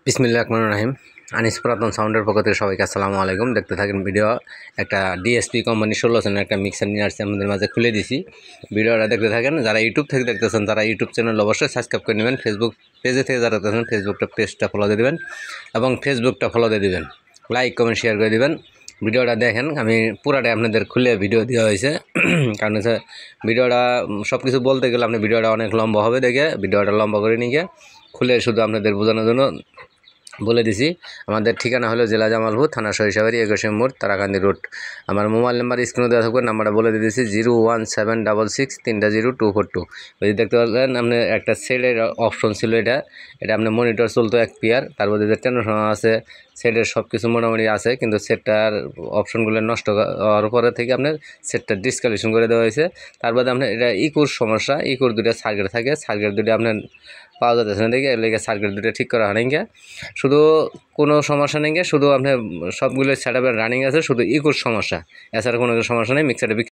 বিসমিল্লাহির রহমানির রহিম। আনিস পুরাতন সাউন্ডের পক্ষ থেকে সবাইকে আসসালামু আলাইকুম। দেখতে থাকেন ভিডিও। একটা ডিএসপি কোম্পানি 16 চ্যানেল একটা মিক্সার নিয়ে আসছে, আমাদের মাঝে খুলে দিছি। ভিডিওটা দেখতে থাকেন। যারা ইউটিউব থেকে দেখতেছেন তারা ইউটিউব চ্যানেল অবশ্যই সাবস্ক্রাইব করে নেবেন। ফেসবুক পেজে থেকে যারা দেখতেছেন ফেসবুকটা পেজটা ফলো দিয়ে দেবেন এবং ফেসবুকটা ফলো দিয়ে দেবেন, লাইক কমেন্ট শেয়ার করে দেবেন। ভিডিওটা দেখেন, আমি পুরাটাই আপনাদের খুলে ভিডিও দেওয়া হয়েছে। কারণ হচ্ছে ভিডিওটা সব কিছু বলতে গেলে আপনি ভিডিওটা অনেক লম্বা হবে, দেখে ভিডিওটা লম্বা করে নিয়ে খুলে শুধু আপনাদের বোঝানোর জন্য বলে দিছি। আমাদের ঠিকানা হলো জেলা জামালপুর, থানা সরিষাবাড়ি, 21 নম্বর তারাকান্দি রোড। আমার মোবাইল নাম্বার স্ক্রিনে দেওয়া থাকবে, নাম্বারটা বলে দিয়েছি 01766 যদি দেখতে পারলেন আপনি একটা সেটের অপশন ছিল, এটা আপনি মনিটর চলতো 1 পেয়ার, তারপর যে টেনশন আছে সেটের সব কিছু মোটামুটি আছে, কিন্তু সেটটার অপশনগুলো নষ্ট হওয়ার পরে থেকে আপনার সেটটা ডিসকালেকশন করে দেওয়া হয়েছে। তারপরে আপনার এটা ইকুর সমস্যা, ইকুর দুটো সার্কিট থাকে, সার্কিট দুটো আপনার পাওয়া যাচ্ছে না, দেখে এর সার্কিট দুটো ঠিক করা হয় না। শুধু কোনো সমস্যা নেই, শুধু আপনার সবগুলো সেট আপের রানিং আছে, শুধু ইকুর সমস্যা, এছাড়া কোনো সমস্যা নেই। মিক্সারটা